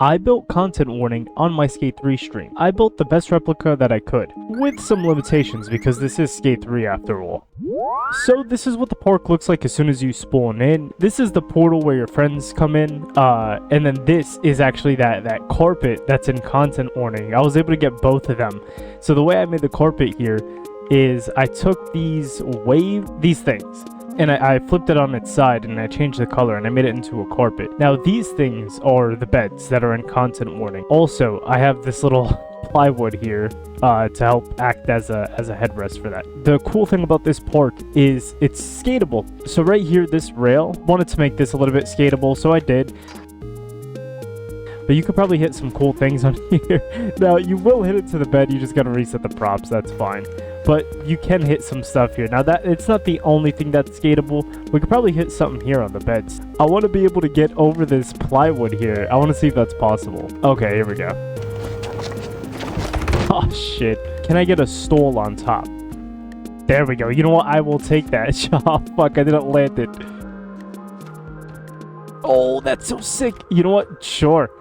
I built content warning on my Skate 3 stream. I built the best replica that I could, with some limitations because this is Skate 3 after all. So this is what the park looks like as soon as you spawn in. This is the portal where your friends come in, and then this is actually that carpet that's in content warning. I was able to get both of them. So the way I made the carpet here is I took these things, and I flipped it on its side and I changed the color and I made it into a carpet. Now these things are the beds that are in content warning. Also, I have this little plywood here to help act as a headrest for that. The cool thing about this park is it's skatable. So right here, this rail, wanted to make this a little bit skatable, so I did. But you could probably hit some cool things on here. Now, you will hit it to the bed, you just gotta reset the props, that's fine. But you can hit some stuff here. Now, it's not the only thing that's skatable. We could probably hit something here on the beds. I want to be able to get over this plywood here. I want to see if that's possible. Okay, here we go. Oh, shit. Can I get a stall on top? There we go. You know what? I will take that. Oh, fuck. I didn't land it. Oh, that's so sick. You know what? Sure.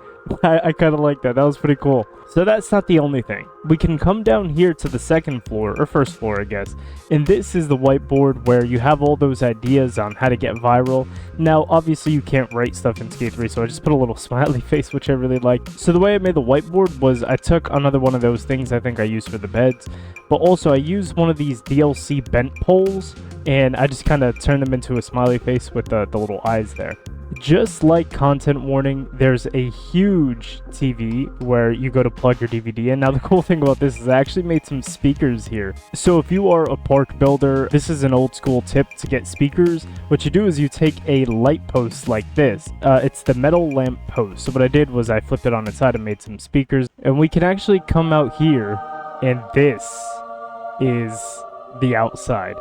I kind of like that. That was pretty cool. So that's not the only thing. We can come down here to the second floor, or first floor, I guess. And this is the whiteboard where you have all those ideas on how to get viral. Now, obviously, you can't write stuff in Skate 3, so I just put a little smiley face, which I really like. So the way I made the whiteboard was I took another one of those things I think I used for the beds, but also I used one of these DLC bent poles, and I just kind of turned them into a smiley face with the little eyes there. Just like content warning, there's a huge TV where you go to plug your DVD in. Now, the cool thing about this is I actually made some speakers here. So if you are a park builder, this is an old school tip to get speakers. What you do is you take a light post like this. It's the metal lamp post. So what I did was I flipped it on its side and made some speakers. And we can actually come out here, and this is the outside.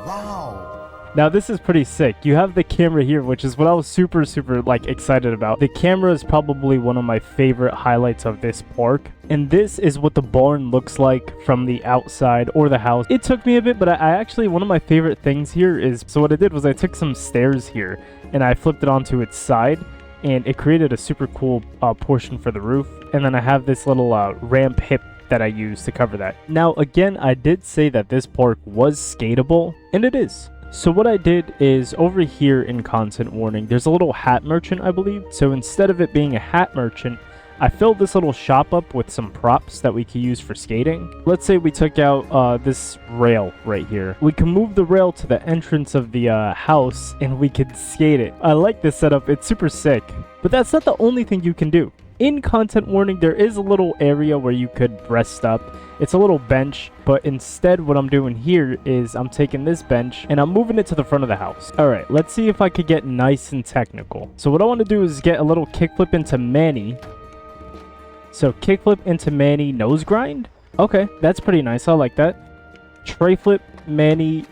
Wow. Now this is pretty sick. You have the camera here, which is what I was super like excited about. The camera is probably one of my favorite highlights of this park. And this is what the barn looks like from the outside, or the house. It took me a bit, but I actually, one of my favorite things here is, so what I did was I took some stairs here and I flipped it onto its side, and it created a super cool portion for the roof. And then I have this little ramp hip that I use to cover that. Now again, I did say that this park was skatable, and it is. So what I did is over here in content warning, there's a little hat merchant, I believe. So instead of it being a hat merchant, I filled this little shop up with some props that we could use for skating. Let's say we took out this rail right here. We can move the rail to the entrance of the house and we could skate it. I like this setup. It's super sick. But that's not the only thing you can do. In content warning, there is a little area where you could rest up. It's a little bench, but instead what I'm doing here is I'm taking this bench and I'm moving it to the front of the house. All right, let's see if I could get nice and technical. So what I want to do is get a little kickflip into Manny. So kickflip into Manny nose grind. Okay, that's pretty nice. I like that. Tray flip, Manny,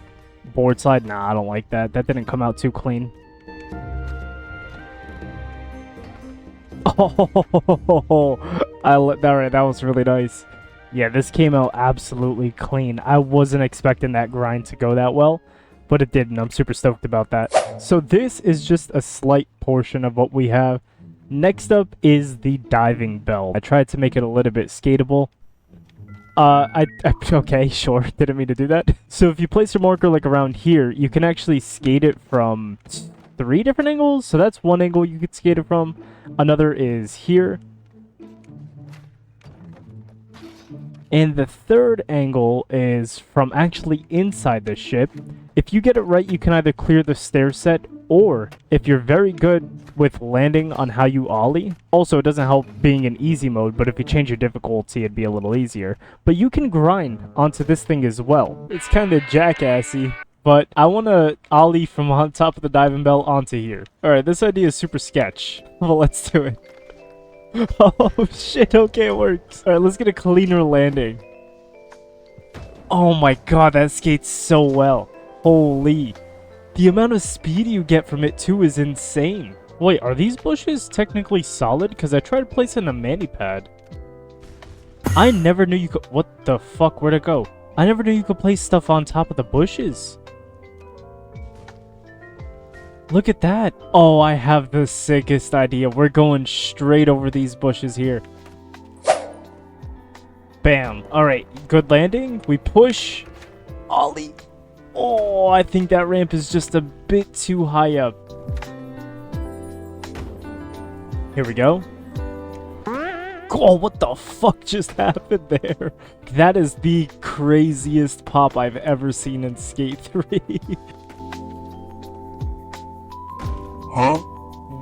board slide. Nah, I don't like that. That didn't come out too clean. Oh, all right, that was really nice. Yeah, this came out absolutely clean. I wasn't expecting that grind to go that well, but it did, and I'm super stoked about that. So this is just a slight portion of what we have. Next up is the diving bell. I tried to make it a little bit skatable. Okay, sure, didn't mean to do that. So if you place your marker like around here, you can actually skate it from 3 different angles. So that's one angle you could skate it from. Another is here. And the third angle is from actually inside the ship. If you get it right, you can either clear the stair set, or if you're very good with landing on how you ollie. Also, it doesn't help being in easy mode, but if you change your difficulty, it'd be a little easier. But you can grind onto this thing as well. It's kind of jackassy, but I want to ollie from on top of the diving bell onto here. Alright, this idea is super sketch. Well, let's do it. Oh shit, okay, it works. Alright, let's get a cleaner landing. Oh my god, that skates so well. Holy. The amount of speed you get from it too is insane. Wait, are these bushes technically solid? Because I tried placing a mani pad. I never knew you could... What the fuck? Where'd it go? I never knew you could place stuff on top of the bushes. Look at that. Oh, I have the sickest idea. We're going straight over these bushes here. Bam. All right, good landing. We push. Ollie. Oh, I think that ramp is just a bit too high up. Here we go. Oh, what the fuck just happened there? That is the craziest pop I've ever seen in Skate 3. Huh?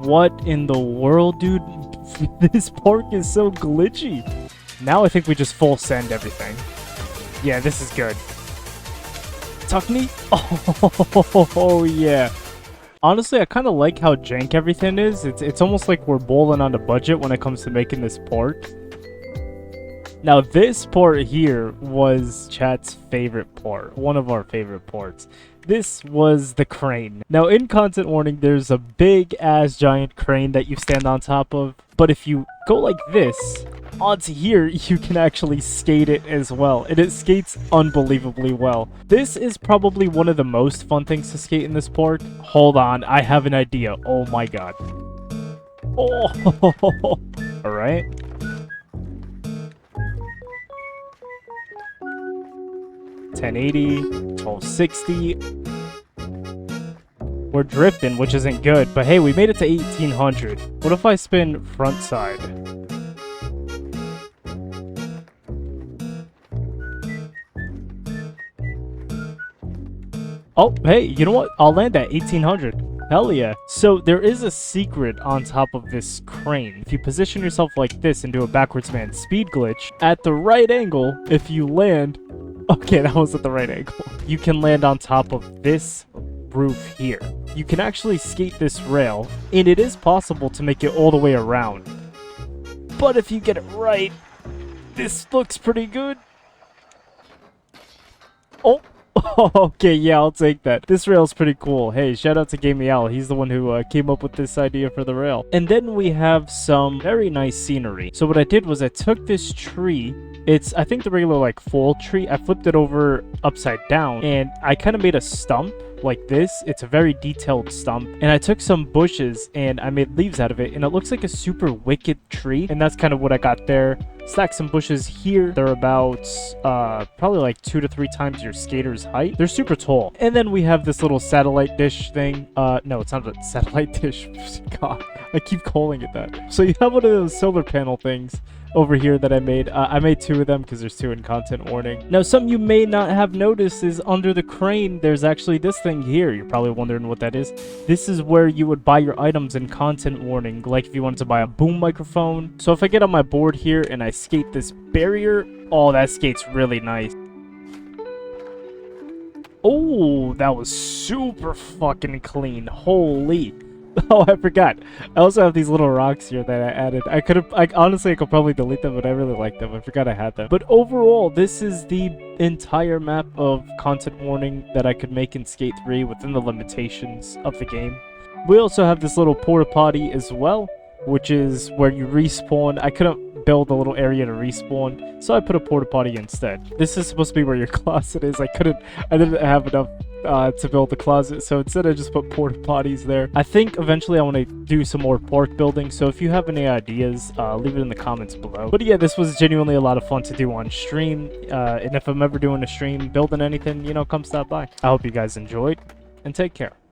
What in the world, dude? This park is so glitchy. Now I think we just full send everything. Yeah, this is good. Tuck me? Oh, yeah. Honestly, I kind of like how jank everything is. It's almost like we're bowling on a budget when it comes to making this port. Now, this port here was chat's favorite port. One of our favorite ports. This was the crane. Now, in content warning, there's a big-ass giant crane that you stand on top of. But if you go like this, onto here, you can actually skate it as well. And it skates unbelievably well. This is probably one of the most fun things to skate in this port. Hold on, I have an idea. Oh my god. Oh, alright. $1080, $1260. We're drifting, which isn't good, but hey, we made it to 1800. What if I spin front side? Oh, hey, you know what? I'll land at 1800. Hell yeah. So there is a secret on top of this crane. If you position yourself like this and do a backwards man speed glitch, at the right angle, if you land... Okay, that was at the right angle. You can land on top of this roof here. You can actually skate this rail, and it is possible to make it all the way around. But if you get it right, this looks pretty good. Oh! Okay, yeah, I'll take that. This rail's pretty cool. Hey, shout out to Gamey Owl. He's the one who came up with this idea for the rail. And then we have some very nice scenery. So what I did was I took this tree. It's, I think, the regular, like, fall tree. I flipped it over upside down, and I kind of made a stump like this. It's a very detailed stump. And I took some bushes, and I made leaves out of it, and it looks like a super wicked tree. And that's kind of what I got there. Stack some bushes here. They're about probably like 2 to 3 times your skater's height. They're super tall. And then we have this little satellite dish thing. No, it's not a satellite dish. God, I keep calling it that. So you have one of those solar panel things over here that I made. I made 2 of them because there's 2 in content warning. Now, something you may not have noticed is under the crane, there's actually this thing here. You're probably wondering what that is. This is where you would buy your items in content warning, like if you wanted to buy a boom microphone. So if I get on my board here and I skate this barrier, oh, that skates really nice. Oh, that was super fucking clean. Holy. Oh, I forgot. I also have these little rocks here that I added. Honestly, I could probably delete them, but I really like them. I forgot I had them. But overall, this is the entire map of content warning that I could make in Skate 3 within the limitations of the game. We also have this little porta potty as well, which is where you respawn. I couldn't build a little area to respawn, so I put a porta potty instead. This is supposed to be where your closet is. I didn't have enough to build the closet, so instead I just put porta potties there. I think eventually I want to do some more park building, so if you have any ideas, leave it in the comments below. But yeah, this was genuinely a lot of fun to do on stream, and if I'm ever doing a stream building anything, you know, come stop by. I hope you guys enjoyed, and take care.